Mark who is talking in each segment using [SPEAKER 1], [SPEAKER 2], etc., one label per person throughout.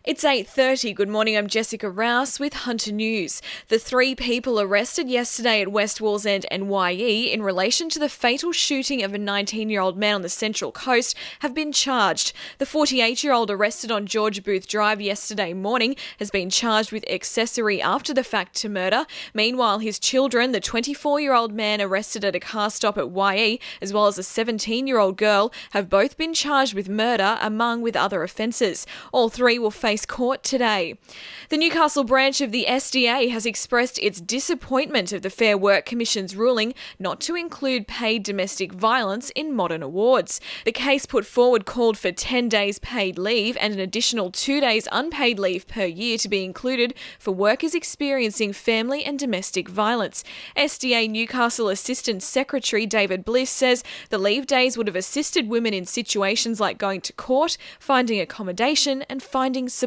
[SPEAKER 1] It's 8:30. Good morning, I'm Jessica Rouse with Hunter News. The 3 people arrested yesterday at West Wallsend NYE in relation to the fatal shooting of a 19-year-old man on the Central Coast have been charged. The 48-year-old arrested on George Booth Drive yesterday morning has been charged with accessory after the fact to murder. Meanwhile, his children, the 24-year-old man arrested at a car stop at YE, as well as a 17-year-old girl, have both been charged with murder, among with other offences. All 3 will face court today. The Newcastle branch of the SDA has expressed its disappointment of the Fair Work Commission's ruling not to include paid domestic violence in modern awards. The case put forward called for 10 days paid leave and an additional 2 days unpaid leave per year to be included for workers experiencing family and domestic violence. SDA Newcastle Assistant Secretary David Bliss says the leave days would have assisted women in situations like going to court, finding accommodation and finding support.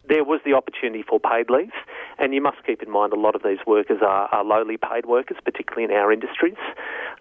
[SPEAKER 2] There was the opportunity for paid leave, and you must keep in mind a lot of these workers are lowly paid workers, particularly in our industries.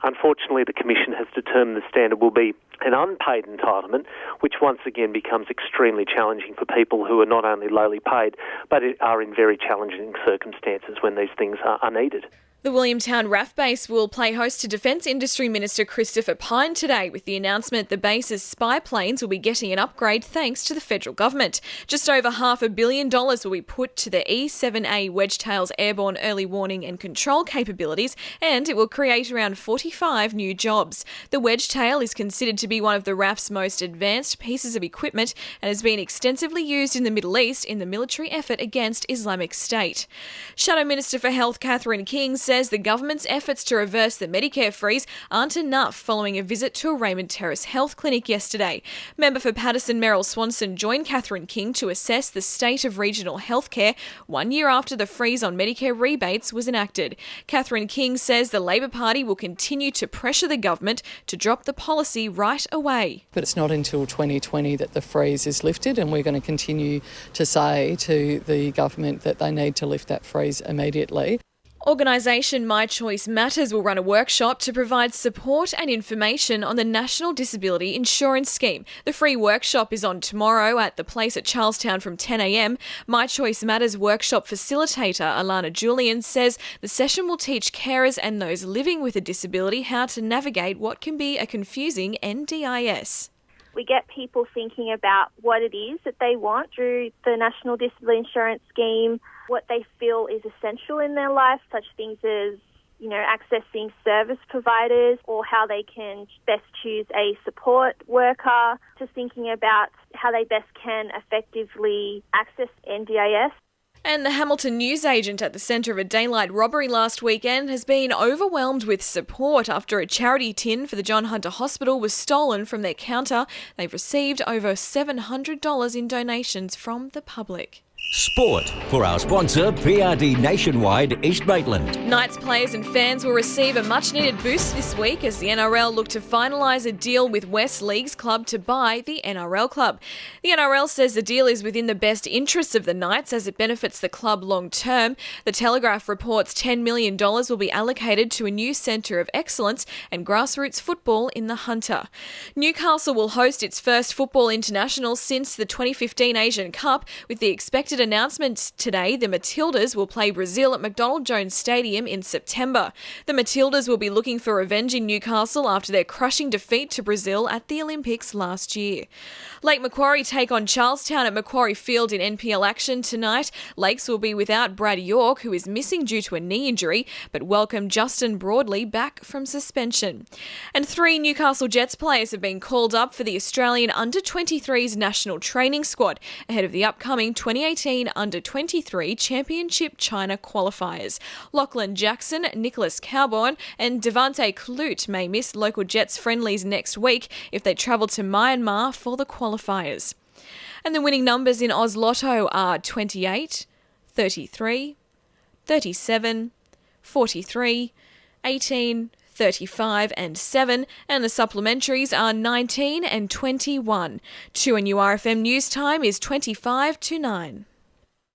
[SPEAKER 2] Unfortunately, the Commission has determined the standard will be an unpaid entitlement, which once again becomes extremely challenging for people who are not only lowly paid, but are in very challenging circumstances when these things are needed.
[SPEAKER 1] The Williamtown RAF base will play host to Defence Industry Minister Christopher Pyne today with the announcement the base's spy planes will be getting an upgrade thanks to the federal government. Just over $500 million will be put to the E-7A Wedgetail's airborne early warning and control capabilities, and it will create around 45 new jobs. The Wedgetail is considered to be one of the RAF's most advanced pieces of equipment and has been extensively used in the Middle East in the military effort against Islamic State. Shadow Minister for Health Catherine King says the government's efforts to reverse the Medicare freeze aren't enough following a visit to a Raymond Terrace Health Clinic yesterday. Member for Paterson Meryl Swanson joined Catherine King to assess the state of regional healthcare 1 year after the freeze on Medicare rebates was enacted. Catherine King says the Labor Party will continue to pressure the government to drop the policy right away.
[SPEAKER 3] But it's not until 2020 that the freeze is lifted, and we're going to continue to say to the government that they need to lift that freeze immediately.
[SPEAKER 1] Organisation My Choice Matters will run a workshop to provide support and information on the National Disability Insurance Scheme. The free workshop is on tomorrow at the Place at Charlestown from 10 a.m. My Choice Matters workshop facilitator Alana Julian says the session will teach carers and those living with a disability how to navigate what can be a confusing NDIS.
[SPEAKER 4] We get people thinking about what it is that they want through the National Disability Insurance Scheme, what they feel is essential in their life, such things as, accessing service providers or how they can best choose a support worker, just thinking about how they best can effectively access NDIS.
[SPEAKER 1] And the Hamilton newsagent at the centre of a daylight robbery last weekend has been overwhelmed with support after a charity tin for the John Hunter Hospital was stolen from their counter. They've received over $700 in donations from the public.
[SPEAKER 5] Sport for our sponsor, PRD Nationwide East Maitland.
[SPEAKER 1] Knights players and fans will receive a much-needed boost this week as the NRL look to finalise a deal with West Leagues Club to buy the NRL club. The NRL says the deal is within the best interests of the Knights as it benefits the club long-term. The Telegraph reports $10 million will be allocated to a new centre of excellence and grassroots football in the Hunter. Newcastle will host its first football international since the 2015 Asian Cup, with the expected announcement today the Matildas will play Brazil at McDonald Jones Stadium in September. The Matildas will be looking for revenge in Newcastle after their crushing defeat to Brazil at the Olympics last year. Lake Macquarie take on Charlestown at Macquarie Field in NPL action tonight. Lakes will be without Brad York, who is missing due to a knee injury, but welcome Justin Broadley back from suspension. And 3 Newcastle Jets players have been called up for the Australian Under-23s national training squad ahead of the upcoming 2018 Under-23 Championship China qualifiers. Lachlan Jackson, Nicholas Cowborn and Devante Kloot may miss local Jets friendlies next week if they travel to Myanmar for the qualifiers. And the winning numbers in Oz Lotto are 28, 33, 37, 43, 18, 35 and 7, and the supplementaries are 19 and 21. 2NURFM news time is 25 to 9.